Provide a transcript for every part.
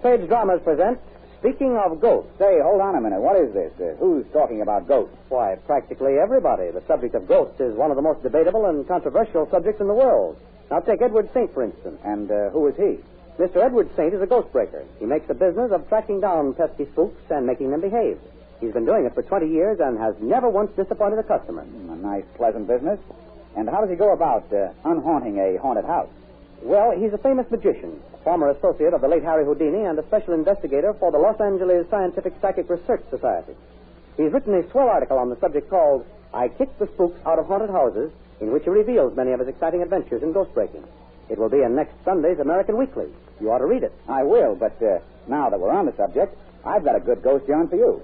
Front Page Dramas present Speaking of Ghosts. Say, hold on a minute. What is this? Who's talking about ghosts? Why, practically everybody. The subject of ghosts is one of the most debatable and controversial subjects in the world. Now, take Edward Saint, for instance. And who is he? Mr. Edward Saint is a ghost breaker. He makes a business of tracking down pesky spooks and making them behave. He's been doing it for 20 years and has never once disappointed a customer. A nice, pleasant business. And how does he go about unhaunting a haunted house? Well, he's a famous magician, a former associate of the late Harry Houdini, and a special investigator for the Los Angeles Scientific Psychic Research Society. He's written a swell article on the subject called I Kicked the Spooks Out of Haunted Houses, in which he reveals many of his exciting adventures in ghost breaking. It will be in next Sunday's American Weekly. You ought to read it. I will, but now that we're on the subject, I've got a good ghost yarn for you.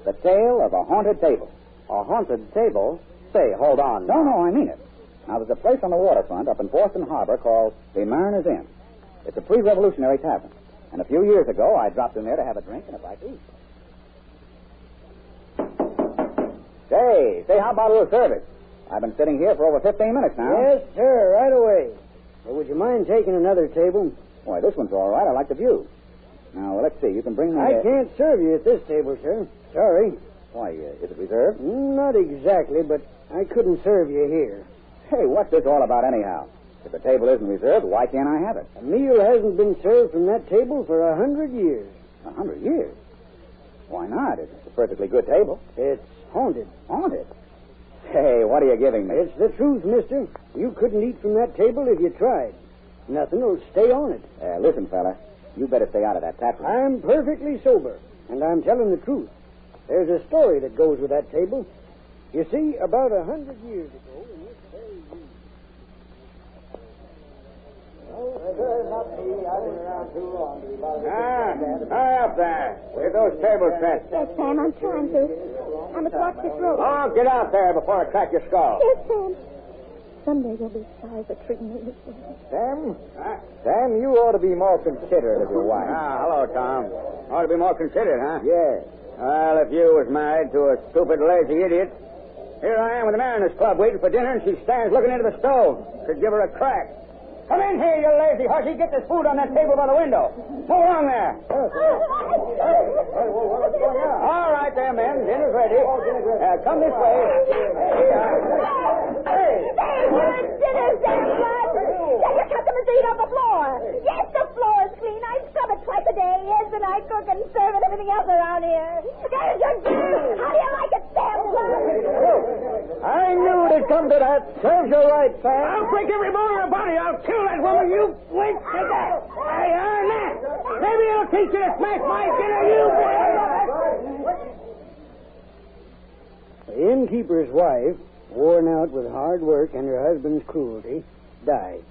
The Tale of a Haunted Table. A haunted table? Say, hold on. No, I mean it. Now, there's a place on the waterfront up in Boston Harbor called the Mariner's Inn. It's a pre-revolutionary tavern. And a few years ago, I dropped in there to have a drink and a bite to eat. Say, how about a little service? I've been sitting here for over 15 minutes now. Yes, sir, right away. Well, would you mind taking another table? Why, this one's all right. I like the view. Now, let's see. You can bring me... I can't serve you at this table, sir. Sorry. Why, is it reserved? Not exactly, but I couldn't serve you here. Hey, what's this all about anyhow? If the table isn't reserved, why can't I have it? A meal hasn't been served from that table for 100 years. 100 years? Why not? It's a perfectly good table. It's haunted. Haunted? Hey, what are you giving me? It's the truth, mister. You couldn't eat from that table if you tried. Nothing will stay on it. Listen, fella, you better stay out of that tap room. I'm perfectly sober, and I'm telling the truth. There's a story that goes with that table. You see, about 100 years ago, in this very room... Hurry up there. Get those tables set. Yes, Sam, I'm trying to. I must watch this road. Oh, get out there before I crack your skull. Yes, Sam. Someday you'll be sorry for treating me this way. Sam? Sam, you ought to be more considerate of your wife. Hello, Tom. Ought to be more considerate, huh? Yes. Well, if you was married to a stupid, lazy idiot, here I am with the Mariners Club waiting for dinner, and she stands looking into the stove. Could give her a crack. Come in here, you lazy hussy. Get this food on that table by the window. Move along there. All right there, men. Dinner's ready. Come this way. Hey! Dinner, Sam, blood! Tell your customers to eat on the floor. Yes, the floor's clean. I scrub it twice a day. Yes, and I cook and serve and everything else around here. There's your dinner. How do you like it, Sam, blood? I knew it'd come to that. Serves you right, Sam. I'll break every bone in her body. I'll kill that woman. You wait to that. I earn that. Maybe it'll teach you to smash my dinner, you. The innkeeper's wife, worn out with hard work and her husband's cruelty, died.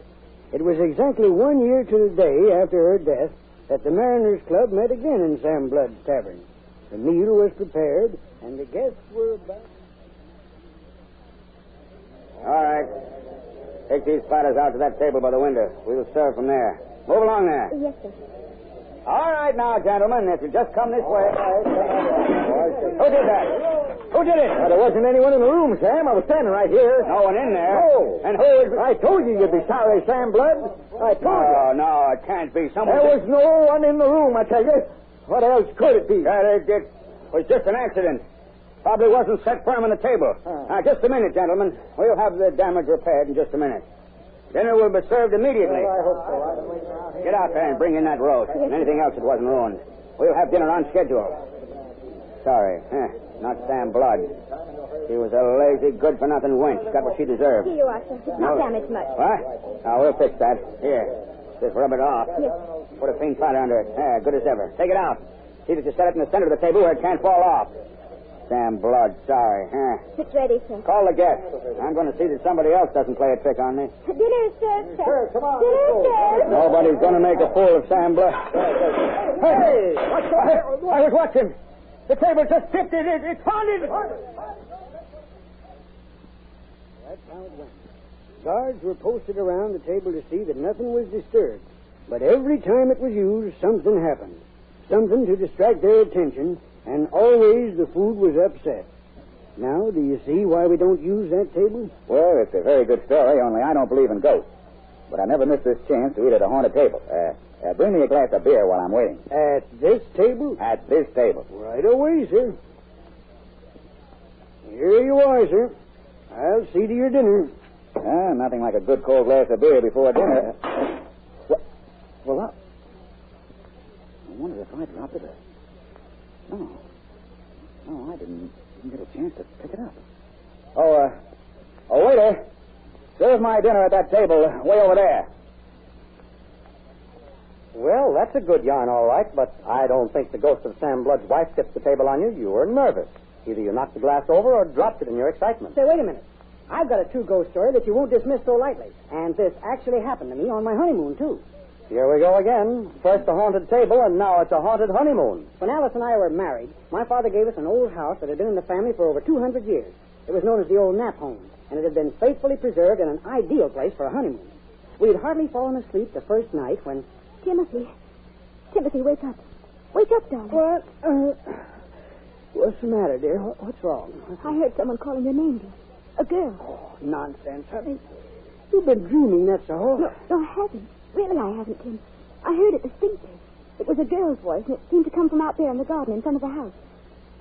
It was exactly 1 year to the day after her death that the Mariners Club met again in Sam Blood's tavern. The meal was prepared, and the guests were about... All right. Take these platters out to that table by the window. We'll serve from there. Move along there. Yes, sir. All right now, gentlemen, if you just come this way. Who did that? Who did it? Well, there wasn't anyone in the room, Sam. I was standing right here. No one in there. No. And who is... I told you you'd be sorry, Sam Blood. I told you. Oh, no, it can't be. Someone... There was no one in the room, I tell you. What else could it be? It was just an accident. Probably wasn't set firm on the table. Now, just a minute, gentlemen. We'll have the damage repaired in just a minute. Dinner will be served immediately. Well, I hope so. I've been waiting around here. Get out there and bring in that roast and anything else that wasn't ruined. We'll have dinner on schedule. Sorry. Not Sam Blood. She was a lazy, good-for-nothing wench. Got what she deserved. Here you are, sir. It's not damaged much. What? Now, we'll fix that. Here. Just rub it off. Yes. Put a clean platter under it. Good as ever. Take it out. See that you set it in the center of the table where it can't fall off. Sam Blood, sorry. It's ready, sir. Call the guests. I'm going to see that somebody else doesn't play a trick on me. Dinner served, sir. Sure, come on. Dinner served. Nobody's going to make a fool of Sam Blood. Hey! I was watching. The table just tipped. It's haunted. That's how it went. Guards were posted around the table to see that nothing was disturbed. But every time it was used, something happened. Something to distract their attention, and always the food was upset. Now, do you see why we don't use that table? Well, it's a very good story, only I don't believe in ghosts. But I never missed this chance to eat at a haunted table. Bring me a glass of beer while I'm waiting. At this table? At this table. Right away, sir. Here you are, sir. I'll see to your dinner. Nothing like a good cold glass of beer before dinner. Well, I wonder if I dropped it. No, I didn't get a chance to pick it up. Waiter, serve my dinner at that table way over there. Well, that's a good yarn, all right, but I don't think the ghost of Sam Blood's wife tipped the table on you. You were nervous. Either you knocked the glass over or dropped it in your excitement. Say, wait a minute. I've got a true ghost story that you won't dismiss so lightly. And this actually happened to me on my honeymoon, too. Here we go again. First a haunted table, and now it's a haunted honeymoon. When Alice and I were married, my father gave us an old house that had been in the family for over 200 years. It was known as the old Knapp home, and it had been faithfully preserved and an ideal place for a honeymoon. We had hardly fallen asleep the first night when... Timothy, wake up. Wake up, darling. What? What's the matter, dear? What's wrong? I heard someone calling your name, dear. A girl. Oh, nonsense, honey. You've been dreaming, that's all. No, I haven't. Really, I haven't, Tim. I heard it distinctly. It was a girl's voice, and it seemed to come from out there in the garden in front of the house.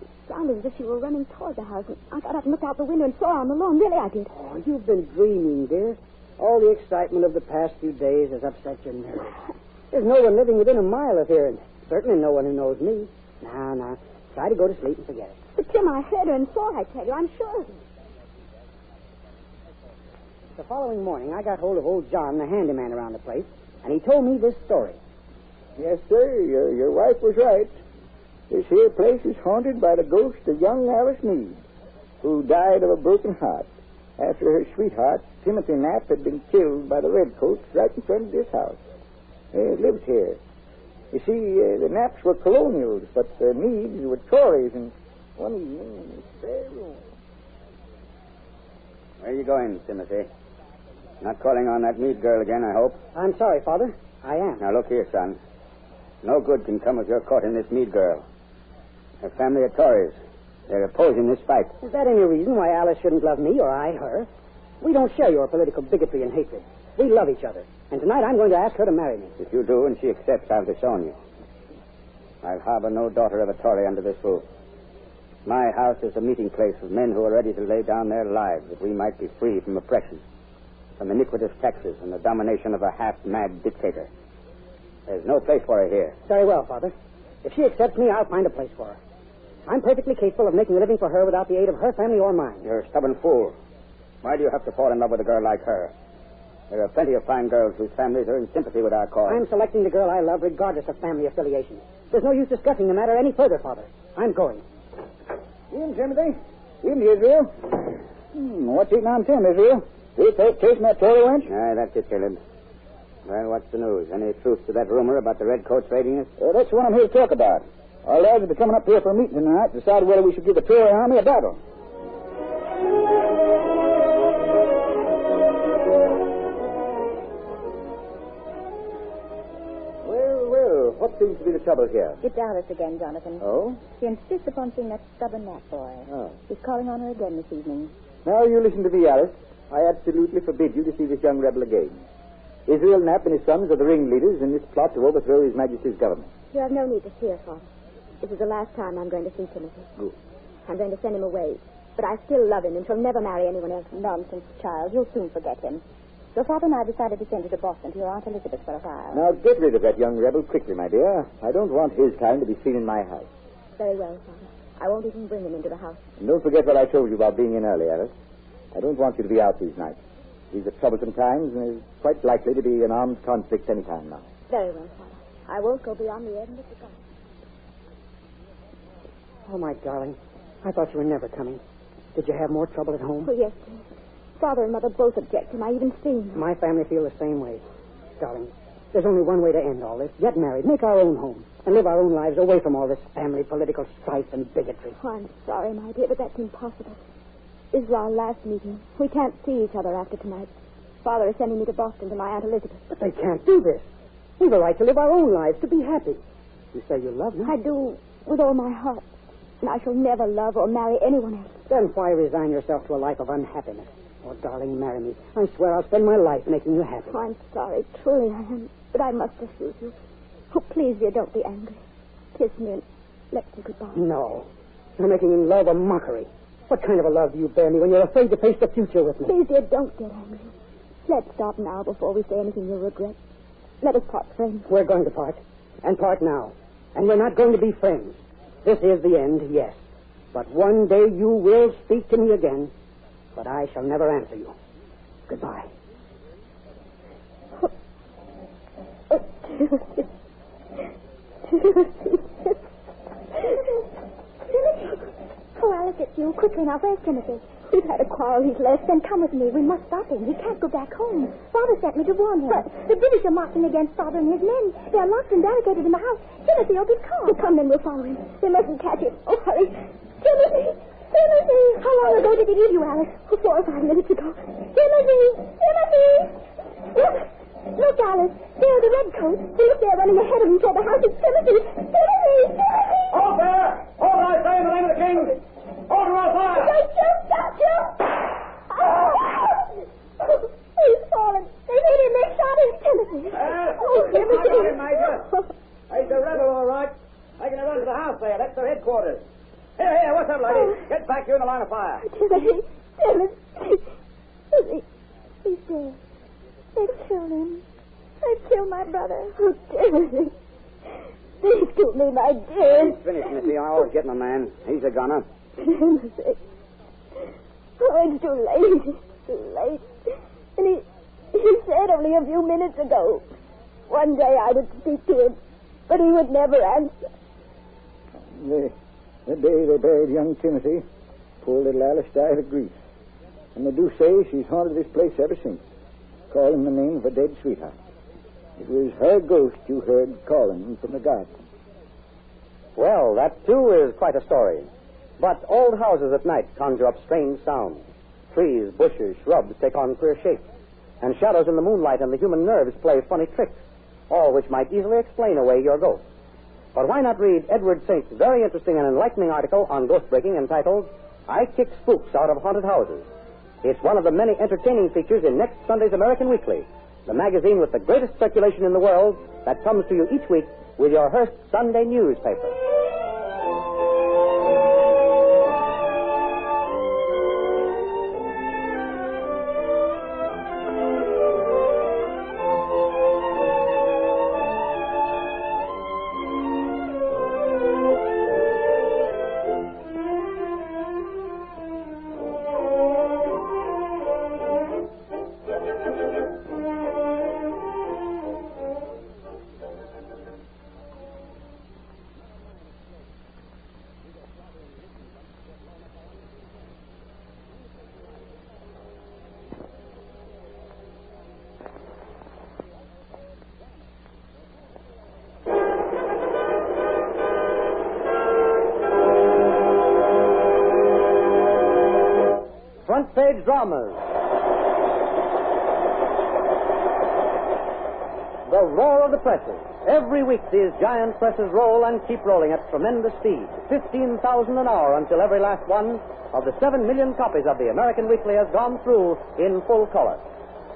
It sounded as if she were running toward the house, and I got up and looked out the window and saw her on the lawn. Really, I did. Oh, you've been dreaming, dear. All the excitement of the past few days has upset your nerves. There's no one living within a mile of here, and certainly no one who knows me. Now, try to go to sleep and forget it. But, Tim, I heard her and saw her, I tell you. I'm sure of it. The following morning, I got hold of old John, the handyman around the place, and he told me this story. Yes, sir. Your wife was right. This here place is haunted by the ghost of young Alice Meade, who died of a broken heart after her sweetheart, Timothy Knapp, had been killed by the redcoats right in front of this house. They lived here. You see, the Knapps were colonials, but the Meads were Tories, and one evening in this spare room. Where are you going, Timothy? Not calling on that Meade girl again, I hope. I'm sorry, Father. I am. Now, look here, son. No good can come of your court in this Meade girl. Her family are Tories. They're opposing this fight. Is that any reason why Alice shouldn't love me or I her? We don't share your political bigotry and hatred. We love each other. And tonight I'm going to ask her to marry me. If you do and she accepts, I'll disown you. I'll harbor no daughter of a Tory under this roof. My house is a meeting place of men who are ready to lay down their lives that we might be free from oppression, from iniquitous taxes and the domination of a half-mad dictator. There's no place for her here. Very well, Father. If she accepts me, I'll find a place for her. I'm perfectly capable of making a living for her without the aid of her family or mine. You're a stubborn fool. Why do you have to fall in love with a girl like her? There are plenty of fine girls whose families are in sympathy with our cause. I'm selecting the girl I love regardless of family affiliation. There's no use discussing the matter any further, Father. I'm going. Evening, Timothy. Evening, Israel. What's eating on Tim, Israel? You chasing that Tory wench? Aye, that's it, Caleb. Well, what's the news? Any truth to that rumor about the redcoats raiding us? That's what I'm here to talk about. Our lads will be coming up here for a meeting tonight to decide whether we should give the Tory army a battle. Well, what seems to be the trouble here? It's Alice again, Jonathan. Oh? She insists upon seeing that stubborn Knapp boy. Oh. He's calling on her again this evening. Now, you listen to me, Alice. I absolutely forbid you to see this young rebel again. Israel Knapp and his sons are the ringleaders in this plot to overthrow His Majesty's government. You have no need to fear, Father. This is the last time I'm going to see Timothy. Good. I'm going to send him away. But I still love him and shall never marry anyone else. Nonsense, child. You'll soon forget him. Your father and I decided to send you to Boston to your Aunt Elizabeth for a while. Now, get rid of that young rebel quickly, my dear. I don't want his kind to be seen in my house. Very well, Father. I won't even bring him into the house. And don't forget what I told you about being in early, Alice. I don't want you to be out these nights. These are troublesome times, and there's quite likely to be an armed conflict any time now. Very well, Father. I won't go beyond the end of the gun. Oh, my darling. I thought you were never coming. Did you have more trouble at home? Oh, yes, dear. Father and Mother both object to my even seeing him. My family feel the same way. Darling, there's only one way to end all this. Get married, make our own home, and live our own lives away from all this family political strife and bigotry. Oh, I'm sorry, my dear, but that's impossible. This is our last meeting. We can't see each other after tonight. Father is sending me to Boston to my Aunt Elizabeth. But they can't do this. We've a right to live our own lives, to be happy. You say you love me? I do, with all my heart. And I shall never love or marry anyone else. Then why resign yourself to a life of unhappiness? Oh, darling, marry me. I swear I'll spend my life making you happy. Oh, I'm sorry. Truly I am. But I must refuse you. Oh, please, dear, don't be angry. Kiss me and let's say goodbye. No. You're making love a mockery. What kind of a love do you bear me when you're afraid to face the future with me? Please, dear, don't get angry. Let's stop now before we say anything you'll regret. Let us part friends. We're going to part, and part now. And we're not going to be friends. This is the end, yes. But one day you will speak to me again, but I shall never answer you. Goodbye. Oh, Alice, it's you. Quickly now, where's Timothy? We've had a quarrel. He's left. Then come with me. We must stop him. He can't go back home. Father sent me to warn him. But the British are marching against Father and his men. They're locked and barricaded in the house. Timothy will be caught. Well, come then, we'll follow him. They mustn't catch him. Oh, hurry. Timothy! Timothy! How long ago did he leave you, Alice? Oh, 4 or 5 minutes ago. Timothy! Timothy! Look, Alice. There are the redcoats. They look there running ahead of him toward the house. It's Timothy! Timothy! Timothy! Hold there! Hold, I say, in the name of the king! Hold or I'll fire! Don't shoot! He's fallen. They hit him. They shot him. Timothy. Timothy. He's a rebel, all right. Making a run to the house there. That's their headquarters. Here, what's up, lady? Get back. You're in the line of fire. Timothy. He's dead. They've killed him. They've killed my brother. Oh, Timothy. Please kill me, my dear. He's finished, Missy. I always get my man. He's a gunner. Timothy. Oh, it's too late. It's too late. And he said only a few minutes ago, one day I would speak to him, but he would never answer. The day they buried young Timothy, poor little Alice died of grief. And they do say she's haunted this place ever since, calling the name of a dead sweetheart. It was her ghost you heard calling from the garden. Well, that, too, is quite a story. But old houses at night conjure up strange sounds. Trees, bushes, shrubs take on queer shapes. And shadows in the moonlight and the human nerves play funny tricks, all which might easily explain away your ghost. But why not read Edward Saint's very interesting and enlightening article on ghost breaking entitled, I Kick Spooks Out of Haunted Houses. It's one of the many entertaining features in next Sunday's American Weekly, the magazine with the greatest circulation in the world that comes to you each week with your Hearst Sunday newspaper. Front page dramas. The roar of the presses. Every week these giant presses roll and keep rolling at tremendous speed. 15,000 an hour until every last one of the 7 million copies of the American Weekly has gone through in full color.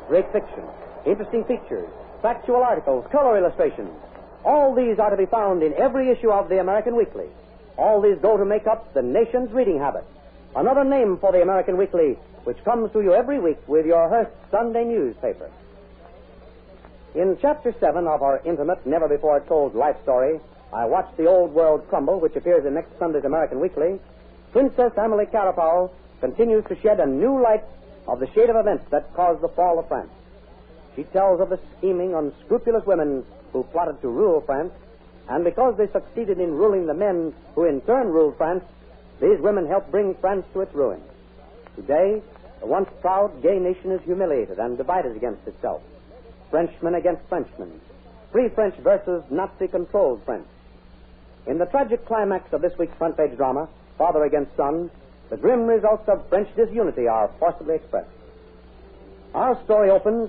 Great fiction, interesting features, factual articles, color illustrations. All these are to be found in every issue of the American Weekly. All these go to make up the nation's reading habit. Another name for the American Weekly, which comes to you every week with your Hearst Sunday newspaper. In Chapter 7 of our intimate, never-before-told life story, I Watched the Old World Crumble, which appears in next Sunday's American Weekly, Princess Emily Carapaul continues to shed a new light of the shade of events that caused the fall of France. She tells of the scheming, unscrupulous women who plotted to rule France, and because they succeeded in ruling the men who in turn ruled France, these women helped bring France to its ruin. Today, the once proud gay nation is humiliated and divided against itself. Frenchmen against Frenchmen. Free French versus Nazi-controlled French. In the tragic climax of this week's front page drama, Father Against Son, the grim results of French disunity are forcibly expressed. Our story opens